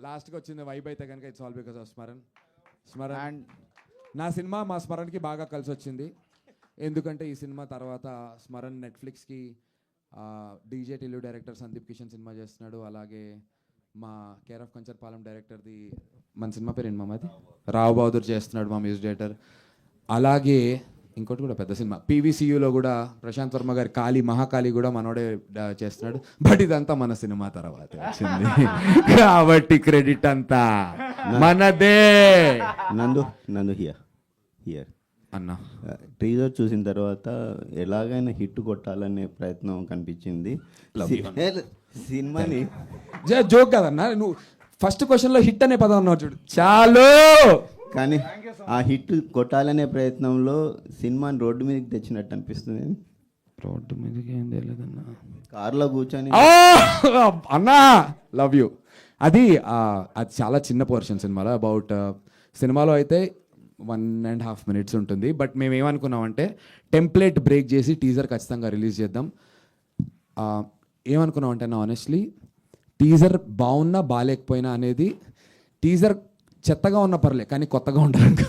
లాస్ట్కి వచ్చింది వైబ్ అయితే కనుక it's all because of Smaran. Smaran నా సినిమా మా స్మరణ్కి బాగా కలిసి వచ్చింది. ఎందుకంటే ఈ సినిమా తర్వాత స్మరణ్ నెట్ఫ్లిక్స్కి DJ Tillu director Sandeep Kishan cinema చేస్తున్నాడు. అలాగే మా కేర్ ఆఫ్ కంచర్పాలెం డైరెక్టర్ది మన సినిమా పేరు ఏంటి మాది రావు బహదూర్ చేస్తున్నాడు మా మ్యూజిక్ డైరెక్టర్. అలాగే ఇంకోటి కూడా పెద్ద సినిమా పీవీసీయూలో కూడా ప్రశాంత్ వర్మ గారి కాళీ మహాకాళి కూడా మనోడే చేస్తున్నాడు. బట్ ఇదంతా మన సినిమా తర్వాత వచ్చింది కాబట్టి క్రెడిట్ అంతా మనదే. నందు హియర్ అన్న ట్రైలర్ చూసిన తర్వాత ఎలాగైనా హిట్ కొట్టాలనే ప్రయత్నం కనిపించింది సినిమాని. జోక్ కదన్నా, నువ్వు ఫస్ట్ క్వశ్చన్లో హిట్ అనే పదం అన్నావు చూడు చాలు. కానీ ఆ హిట్ కొట్టాలనే ప్రయత్నంలో సినిమాని రోడ్డు మీదకి తెచ్చినట్టు అనిపిస్తుంది. రోడ్డు మీదకి ఏం తెలియదన్నా, కార్లో కూర్చొని అన్నా లవ్ యూ. అది చాలా చిన్న పోర్షన్ సినిమాలో. అబౌట్ సినిమాలో అయితే 1.5 minutes ఉంటుంది. బట్ మేము ఏమనుకున్నామంటే టెంప్లెట్ బ్రేక్ చేసి టీజర్ ఖచ్చితంగా రిలీజ్ చేద్దాం. ఏమనుకున్నామంటే నా ఆనెస్ట్లీ టీజర్ బాగున్నా బాగాలేకపోయినా అనేది, టీజర్ చెత్తగా ఉన్న పర్లే కానీ కొత్తగా ఉండాలి.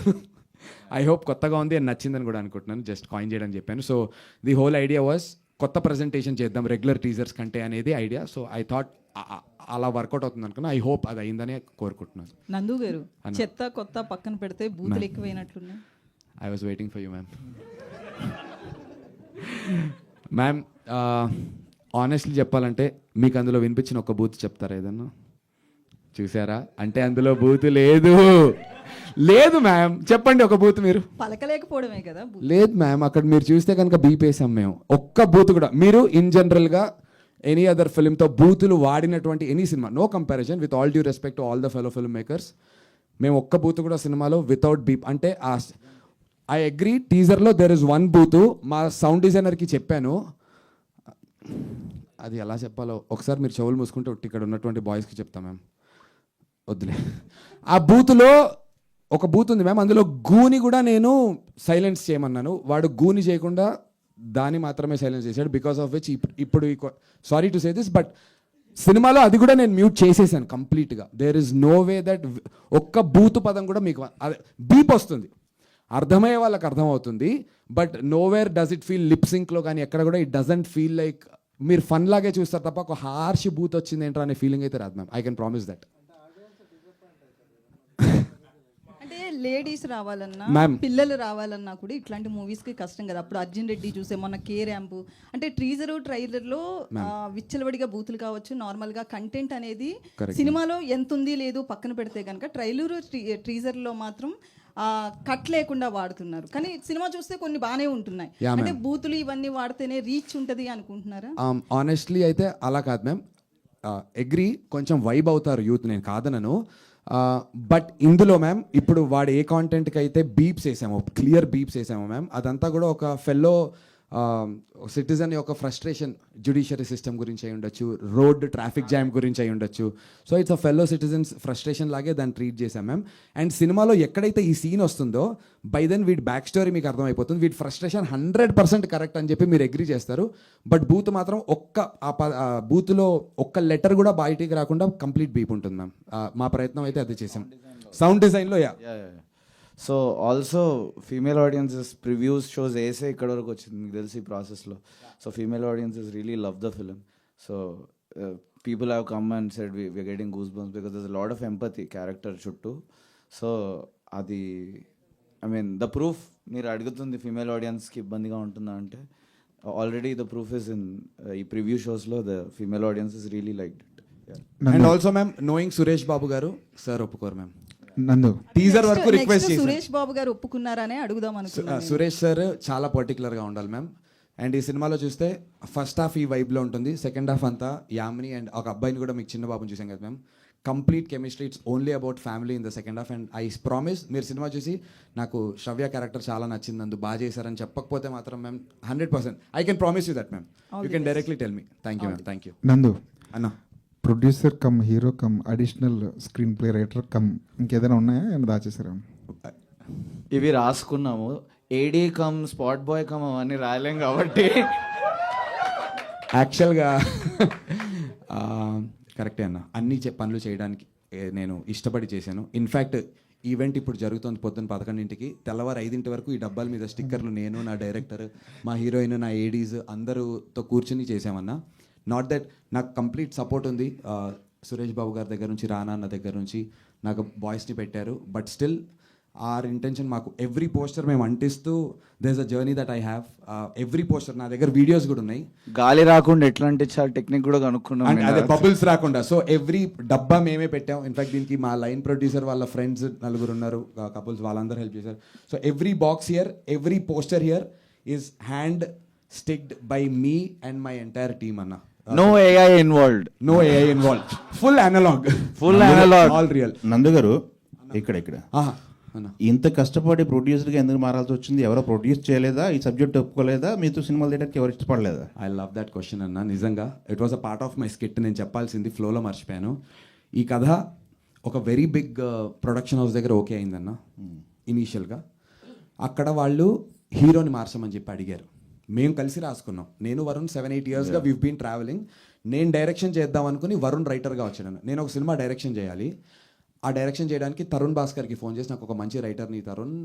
ఐ హోప్ కొత్తగా ఉంది అని నచ్చిందని కూడా అనుకుంటున్నాను. జస్ట్ కాయిన్ చేయడానికి చెప్పాను. So the whole idea was కొత్త ప్రజెంటేషన్ చేద్దాం రెగ్యులర్ టీజర్స్ కంటే అనేది ఐడియా. సో ఐ థాట్ అలా వర్కౌట్ అవుతుంది అనుకున్నా. ఐ హోప్ అది అయిందని కోరుకుంటున్నాను. నందు గారు చెత్త కొత్త పక్కన పెడితే బూతులు ఎక్కువైనట్లున్నాయి. I was waiting for you ma'am. Ma'am honestly చెప్పాలంటే మీకు అందులో వినిపించిన ఒక బూత్ చెప్తారా ఏదన్నా? చూసారా అంటే అందులో బూత్ లేదు. లేదు మ్యామ్, చెప్పండి ఒక బూత్ మీరు. పలకలేకపోవడమే కదా. లేదు మ్యామ్, అక్కడ మీరు చూస్తే కనుక బీపేసాం మేము. ఒక్క బూత్ కూడా మీరు ఇన్ జనరల్గా ఎనీ అదర్ ఫిల్మ్తో బూతులు వాడినటువంటి any cinema, no comparison with all due respect to all the fellow film makers, మేము ఒక్క బూత్ కూడా సినిమాలో వితౌట్ బీప్ అంటే ఐ అగ్రీ టీజర్లో దెర్ ఇస్ వన్ బూత్. మా సౌండ్ డిజైనర్కి చెప్పాను, అది ఎలా చెప్పాలో ఒకసారి మీరు చెవులు మూసుకుంటే ఇక్కడ ఉన్నటువంటి బాయ్స్కి చెప్తాం మ్యామ్. వద్దులే. ఆ బూత్లో ఒక బూత్ ఉంది మ్యామ్, అందులో గూని కూడా నేను సైలెన్స్ చేయమన్నాను. వాడు గూని చేయకుండా దాన్ని మాత్రమే సైలెన్స్ చేశాడు. బికాస్ ఆఫ్ విచ్ ఇప్పుడు sorry to say this but సినిమాలో అది కూడా నేను మ్యూట్ చేసేసాను కంప్లీట్గా. There is no way that ఒక్క బూత్ పదం కూడా మీకు అదే బీప్ వస్తుంది, అర్థమయ్యే వాళ్ళకి అర్థమవుతుంది. But nowhere does it feel lip సింక్లో కానీ ఎక్కడ కూడా ఇట్ డజంట్ ఫీల్ లైక్ మీరు ఫన్ లాగే చూస్తారు తప్ప ఒక హార్ష్ బూత్ వచ్చింది ఏంటో అనే ఫీలింగ్ అయితే రాదు ma'am. I can promise that. అంటే లేడీస్ రావాలన్నా Ma'am. పిల్లలు రావాలన్నా కూడా ఇట్లాంటి మూవీస్ కి కష్టం కదా. అప్పుడు అర్జున్ రెడ్డి చూసే మొన్న కే ర్యాంపు అంటే ట్రైలర్ లో విచ్చలవడిగా బూతులు కావచ్చు, నార్మల్ గా కంటెంట్ అనేది సినిమాలో ఎంత ఉంది లేదు పక్కన పెడితే కనుక ట్రీజర్ లో మాత్రం కట్ లేకుండా వాడుతున్నారు. కానీ సినిమా చూస్తే కొన్ని బాగానే ఉంటున్నాయి. అంటే బూతులు ఇవన్నీ వాడితేనే రీచ్ ఉంటది అనుకుంటున్నారా? ఆనెస్ట్లీ అయితే అలా కాదు మ్యామ్. అగ్రీ, కొంచెం వైబ్ అవుతారు యూత్, నేను కాదనను. బట్ ఇందులో మ్యామ్ ఇప్పుడు వాడు ఏ కాంటెంట్కి అయితే బీప్స్ వేసామో, క్లియర్ బీప్స్ వేసామో మ్యామ్, అదంతా కూడా ఒక ఫెల్లో సిటిజన్ యొక్క ఫ్రస్ట్రేషన్ జ్యుడిషియరీ సిస్టమ్ గురించి అయి ఉండొచ్చు, రోడ్ ట్రాఫిక్ జామ్ గురించి అయి ఉండొచ్చు. So it's a fellow citizens frustration లాగే దాన్ని ట్రీట్ చేశాం మ్యామ్. అండ్ సినిమాలో ఎక్కడైతే ఈ సీన్ వస్తుందో బై దెన్ వీడి బ్యాక్ స్టోరీ మీకు అర్థమైపోతుంది. వీడి ఫ్రస్ట్రేషన్ 100% కరెక్ట్ అని చెప్పి మీరు అగ్రీ చేస్తారు. బట్ బూత్ మాత్రం బూత్లో ఒక్క లెటర్ కూడా బయటికి రాకుండా కంప్లీట్ బీప్ ఉంటుంది మ్యామ్. మా ప్రయత్నం అయితే అది చేసాం సౌండ్ డిజైన్లో. So also female audiences previews shows వేసే ఇక్కడ వరకు వచ్చింది మీకు తెలిసి ఈ ప్రాసెస్లో. So female audiences really love the film. So people have come and said we're getting goosebumps because there is lot of empathy character చుట్టూ. సో అది ఐ మీన్ ద ప్రూఫ్ మీరు అడుగుతుంది ఫీమేల్ ఆడియన్స్కి ఇబ్బందిగా ఉంటుందా అంటే already the proof is in ఈ preview షోస్లో the female audience is really like it. And also ma'am knowing Suresh Babu garu sir ఒప్పుకోరు మ్యామ్. నందు టీజర్ వరకు రిక్వెస్ట్ చేశాను. సురేష్ బాబు గారు ఒప్పుకున్నారనే అడుగుదాం అనుకున్నాను. సురేష్ సార్ చాలా పర్టికులర్గా ఉండాలి మ్యామ్. అండ్ ఈ సినిమాలో చూస్తే ఫస్ట్ హాఫ్ ఈ వైబ్లో ఉంటుంది, సెకండ్ హాఫ్ అంతా యామిని అండ్ ఒక అబ్బాయిని కూడా మీకు చిన్న బాబుని చూసాం కదా ma'am. Complete chemistry, it's only about family in the second half. And I promise మీరు సినిమా చూసి నాకు శ్రవ్య క్యారెక్టర్ చాలా నచ్చింది నందు, బాగా చేశారని చెప్పకపోతే మాత్రం ma'am 100% I can promise you that ma'am. You can directly tell me. Thank you ma'am. Thank you నందు. అన్న producer come hero come additional screen play writer cum ఇంకేదైనా ఉన్నాయా ఏమైనా దాచేసారా? ఇవి రాసుకున్నాము. ఏడీ కమ్ స్పాట్ బాయ్ కమ్ అవన్నీ రాయలేం కాబట్టి యాక్చువల్గా కరెక్టే అన్న, అన్ని పనులు చేయడానికి నేను ఇష్టపడి చేశాను. ఇన్ఫ్యాక్ట్ ఈవెంట్ ఇప్పుడు జరుగుతుంది పొద్దున్న 11ంటికి, తెల్లవారు 5 వరకు ఈ డబ్బాల మీద స్టిక్కర్లు నేను, నా డైరెక్టర్, మా హీరోయిన్, నా ఏడీస్ అందరూతో కూర్చుని చేసామన్నా. నాట్ దట్ నాకు కంప్లీట్ సపోర్ట్ ఉంది సురేష్ బాబు గారి దగ్గర నుంచి, రానా అన్న దగ్గర నుంచి నాకు బాయ్స్ని పెట్టారు. బట్ స్టిల్ ఆర్ ఇంటెన్షన్ మాకు ఎవ్రీ పోస్టర్ మేము అంటిస్తూ there is a journey that I have. Every poster నా దగ్గర వీడియోస్ కూడా ఉన్నాయి, గాలి రాకుండా ఎట్లా అంటే చాలా టెక్నిక్ కూడా కనుక్కున్నాం. అంటే అదే బబుల్స్ రాకుండా. సో ఎవ్రీ డబ్బా మేమే పెట్టాం. ఇన్ఫాక్ట్ దీనికి మా లైన్ ప్రొడ్యూసర్ వాళ్ళ ఫ్రెండ్స్ 4 ఉన్నారు కపుల్స్, వాళ్ళందరూ హెల్ప్ చేశారు. So every box here, every poster here is hand sticked by me and my entire team అన్న. No AI involved, no AI involve, full analog, full analog, all real. Nandu garu ఇక్కడ అన్న ఇంత కష్టపడి ప్రొడ్యూసర్గా ఎందుకు మారాల్సి వచ్చింది? ఎవరో ప్రొడ్యూస్ చేయలేదా? ఈ సబ్జెక్ట్ ఒప్పుకోలేదా? మీతో సినిమాలు తీయడానికి ఎవరు ఇష్టపడలేదా? ఐ లవ్ దట్ క్వశ్చన్ అన్న. నిజంగా it was a part of my skit. నేను చెప్పాల్సింది ఫ్లోలో మర్చిపోయాను. ఈ కథ ఒక వెరీ బిగ్ ప్రొడక్షన్ హౌస్ దగ్గర ఓకే అయిందన్న ఇనీషియల్గా. అక్కడ వాళ్ళు హీరోని మార్చమని చెప్పి అడిగారు. మేము కలిసి రాసుకున్నాం. నేను వరుణ్ 7-8 ఇయర్స్గా వీవ్ బీన్ ట్రావెలింగ్. నేను డైరెక్షన్ చేద్దాం అనుకుని వరుణ్ రైటర్గా వచ్చాను. నేను ఒక సినిమా డైరెక్షన్ చేయాలి. ఆ డైరెక్షన్ చేయడానికి తరుణ్ భాస్కర్కి ఫోన్ చేసి, నాకు ఒక మంచి రైటర్ని తరుణ్,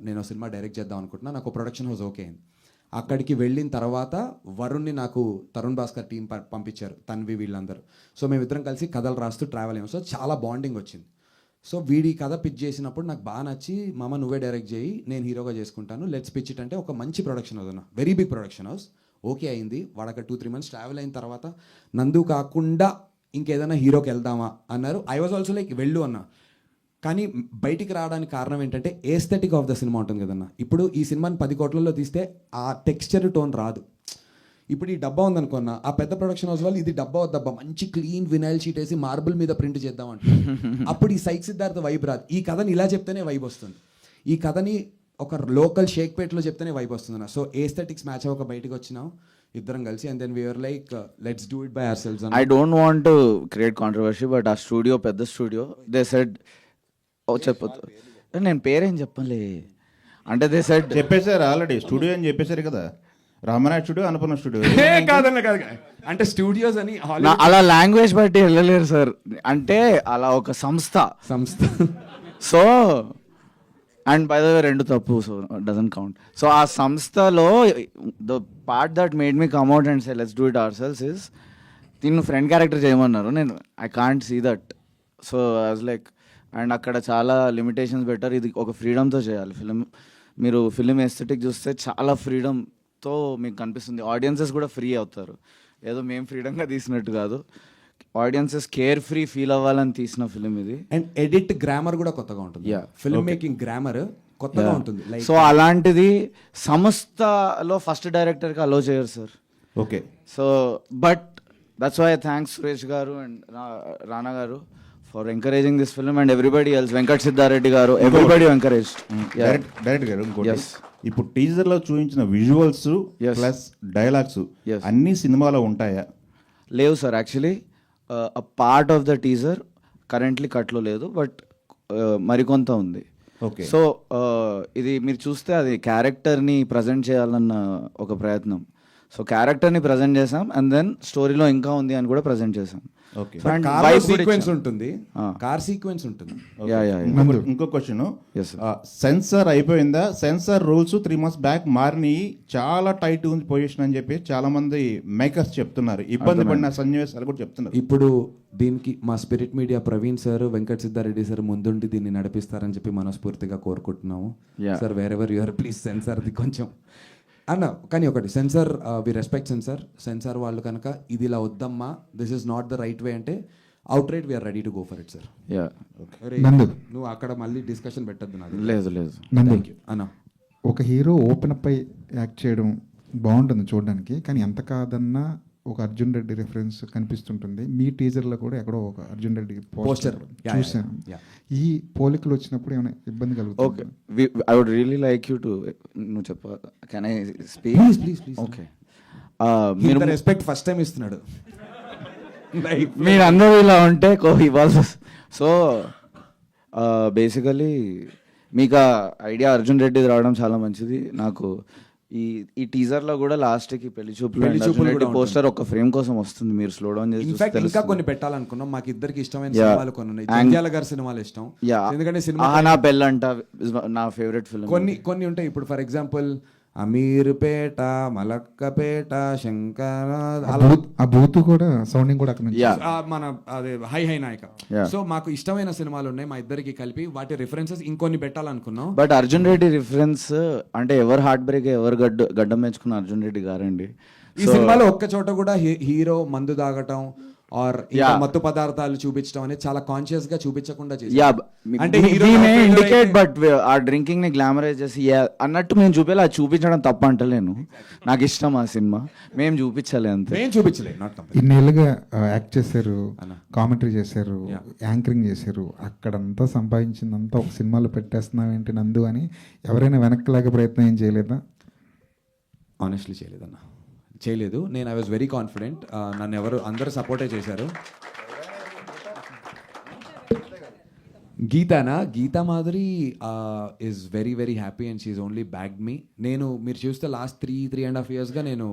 నేను సినిమా డైరెక్ట్ చేద్దాం అనుకుంటున్నా, నాకు ప్రొడక్షన్ హౌస్ ఓకే అయింది. అక్కడికి వెళ్ళిన తర్వాత వరుణ్ని నాకు తరుణ్ భాస్కర్ టీం పంపించారు, తన్వి వీళ్ళందరూ. సో మేమిద్దరం కలిసి కథలు రాస్తూ ట్రావెల్ అయ్యాం. సో చాలా బాండింగ్ వచ్చింది. సో వీడి కథ పిచ్ చేసినప్పుడు నాకు బాగా నచ్చి, మామ నువ్వే డైరెక్ట్ చేయి, నేను హీరోగా చేసుకుంటాను, లెట్స్ పిచ్ ఇట్ అంటే ఒక మంచి ప్రొడక్షన్ హౌస్ అన్న, very big production house. Okay అయింది. వాడు అక్కడ 2-3 మంత్స్ ట్రావెల్ అయిన తర్వాత నందు కాకుండా ఇంకేదైనా హీరోకి వెళ్దామా అన్నారు. ఐ వాజ్ ఆల్సో లైక్ వెళ్ళు అన్న. కానీ బయటికి రావడానికి కారణం ఏంటంటే ఏస్థెటిక్ ఆఫ్ ద సినిమా ఉంటుంది కదన్న. ఇప్పుడు ఈ సినిమాని 10 కోట్లలో తీస్తే ఆ టెక్స్చర్ టోన్ రాదు. ఇప్పుడు ఈ డబ్బా ఉందనుకున్నా, ఆ పెద్ద ప్రొడక్షన్ హౌస్ వాళ్ళు ఇది డబ్బా వద్దబ్బా మంచి క్లీన్ వినైల్ షీట్ వేసి మార్బుల్ మీద ప్రింట్ చేద్దాం అంటే అప్పుడు ఈ సైక్ సిద్ధార్థ వైబ్ రాదు. ఈ కథని ఇలా చెప్తేనే వైబ్ వస్తుంది. ఈ కథని ఒక లోకల్ షేక్పేట్లో చెప్తేనే వైబ్ వస్తుంది అన్న. సో ఏస్థెటిక్స్ మ్యాచ్ అవ్వక బయటకు వచ్చినాం ఇద్దరం కలిసి, and then we're like let's do it by అవర్ సెల్వ్స్. I don't want to create controversy, but ఆ స్టూడియో పెద్ద స్టూడియో, దే సెడ్ చెప్పొద్దు, నేను పేరేం చెప్పలే అంటే దే సెడ్ చెప్పేశారు ఆల్రెడీ, స్టూడియో అని చెప్పేశారు కదా, రామనాథ్ స్టూడియో, అన్నపూర్ణ స్టూడియో. కాదన్న కాదు, అంటే స్టూడియోస్ అని అలా లాంగ్వేజ్ బట్టి వెళ్ళలేరు సార్, అంటే అలా ఒక సంస్థ. So and by the way 2 తప్పు, సో డజంట్ కౌంట్. సో ఆ సంస్థలో the part that made me come out and say let's do it ourselves is, దీన్ని ఫ్రెండ్ క్యారెక్టర్ చేయమన్నారు. నేను I can't see that. So I was like, and అక్కడ చాలా limitations పెట్టారు. ఇది ఒక ఫ్రీడమ్తో చేయాలి ఫిలిం. మీరు ఫిలిం ఎస్థెటిక్ చూస్తే చాలా ఫ్రీడమ్తో మీకు కనిపిస్తుంది. ఆడియన్సెస్ కూడా ఫ్రీ అవుతారు, ఏదో మేము ఫ్రీడమ్గా తీసినట్టు కాదు. ఆడియన్సెస్ కేర్ ఫ్రీ ఫీల్ అవ్వాలని తీసిన ఫిలిం ఇది. అండ్ ఎడిట్ గ్రామర్ కూడా కొత్తగా ఉంటుంది. ఫిల్మ్ మేకింగ్ గ్రామర్ కొత్తగా ఉంటుంది. సో అలాంటిది సంస్థలో ఫస్ట్ డైరెక్టర్కి అలో చేయరు sir. Okay. So but that's why thanks Suresh garu and Rana garu for encouraging this film and everybody else, Venkat Siddhareddy garu, everybody encourage. Direct గారు ఇంకోటి, ఇప్పుడు టీజర్ లో చూపించిన విజువల్స్ ప్లస్ డైలాగ్స్ అన్ని సినిమాలో ఉంటాయా? లేవు sir. Actually a part of the teaser currently కట్లో లేదు, బట్ మరికొంత ఉంది. ఓకే. సో ఇది మీరు చూస్తే అది క్యారెక్టర్ని ప్రజెంట్ చేయాలన్న ఒక ప్రయత్నం. సో క్యారెక్టర్ని ప్రజెంట్ చేసాం, అండ్ దెన్ స్టోరీలో ఇంకా ఉంది అని కూడా ప్రజెంట్ చేసాం. ఓకే. సీక్వెన్స్ ఉంటుంది, కార్ సీక్వెన్స్ ఉంటుంది. ఇంకో క్వశ్చన్, సెన్సార్ అయిపోయిందా? సెన్సార్ రూల్స్ 3 months బ్యాక్ మారినాయి, చాలా టైట్ ఉంది పొజిషన్ అని చెప్పి చాలా మంది మేకర్స్ చెప్తున్నారు, ఇబ్బంది పడిన సన్నివేశాలు కూడా చెప్తున్నారు. ఇప్పుడు దీనికి మా spirit media Praveen sir, Venkat Siddhareddy sir ముందుండి దీన్ని నడిపిస్తారని చెప్పి మనస్ఫూర్తిగా కోరుకుంటున్నాము. సార్ వేరెవర్ యూఆర్ ప్లీజ్ సెన్సార్ది కొంచెం అన్న. కానీ ఒకటి, సెన్సార్ వి రెస్పెక్ట్ సెన్సార్ వాళ్ళు కనుక ఇది ఇలా వద్దమ్మా, this is not the right way అంటే outright we're ready to go for it sir. నువ్వు అక్కడ మళ్ళీ డిస్కషన్ పెట్టద్దు నాకు. లేదు అన్న. ఒక హీరో ఓపెన్ అప్ అయి యాక్ట్ చేయడం బాగుంటుంది చూడడానికి, కానీ ఎంత కాదన్నా ఒక అర్జున్ రెడ్డి రిఫరెన్స్ కనిపిస్తుంటుంది. మీ టీజర్లో కూడా ఎక్కడో ఒక అర్జున్ రెడ్డి పోస్టర్ చూసాను. ఈ పోలికలు వచ్చినప్పుడు ఏమైనా ఇబ్బంది కలుగుతుంది? Okay, I would really like you to, నువ్వు చెప్ప, can I speak? Please. Okay. మీరు రెస్పెక్ట్ ఫస్ట్ టైం ఇస్తున్నాడు. మీరు అందరూ ఇలా ఉంటే ఇవ్వాలి. సో బేసికలీ మీకు ఆ ఐడియా అర్జున్ రెడ్డిది రావడం చాలా మంచిది. నాకు ఈ టీజర్ లో కూడా లాస్ట్ కి పెళ్లి పెళ్లి చూపులు చూపులు కూడా పోస్టర్ ఒక ఫ్రేమ్ కోసం వస్తుంది, మీరు స్లో డౌన్ చేసి ఇన్ఫాక్ట్ చూస్తే ఇంకా కొన్ని పెట్టాలనుకున్నాం, మాకు ఇద్దరికి ఇష్టమైన Yeah. సినిమాలు కొన్ని ఉన్నాయి. జంధ్యాల గారి సినిమాలు ఇష్టం, ఎందుకంటే సినిమా నా బెల్ అంట is నా ఫేవరెట్ ఫిల్మ్. కొన్ని ఉంటాయి. ఇప్పుడు ఫర్ ఎగ్జాంపుల్ అమీర్పేట, మలక్కపేట, శంకర, ఆ బూత్ కూడా సౌండింగ్ కూడా అక్కడ నుంచి మన అదే హై హై నాయక. Yeah. సో మాకు ఇష్టమైన సినిమాలు ఉన్నాయి మా ఇద్దరికి కలిపి, వాటి రిఫరెన్సెస్ ఇంకొన్ని పెట్టాలనుకున్నాం. బట్ అర్జున్ రెడ్డి రిఫరెన్స్ అంటే ఎవరు హార్ట్ బ్రేక్ ఎవరు గడ్డం మెచ్చుకున్న అర్జున్ రెడ్డి గారండి. ఈ సినిమాలో ఒక్క చోట కూడా హీరో మందు తాగటం ఆర్ మత్తు పదార్థాలు చూపించడం అనేది చాలా కాన్షియస్ గా చూపించకుండా చేశారు. అంటే హీరో ఇండికేట్ బట్ ఆ డ్రింకింగ్ ని గ్లామరైజ్ చేసి అన్నట్టు మేము చూపేలా అది చూపించడం తప్ప అంటలేను, నాకు ఇష్టం ఆ సినిమా, మేము చూపించాలి అంతే. నేను చూపించలేదు, నాట్ కంపెనీ. ఇన్నేళ్ళుగా యాక్ట్ చేశారు, కామెంటరీ చేశారు, యాంకరింగ్ చేశారు, అక్కడంతా సంపాదించిందంతా ఒక సినిమాలో పెట్టేస్తున్నావు ఏంటి నందు అని ఎవరైనా వెనక్కి లాగే ప్రయత్నం ఏం చేయలేదా? ఆనెస్ట్లీ చేయలేదు. నేను ఐ వాజ్ వెరీ కాన్ఫిడెంట్. నన్ను అందరూ సపోర్టే చేశారు. Geetha Madhuri is very very happy and she only backed me. మీరు చూస్తే లాస్ట్ 3.5 yearsగా నేను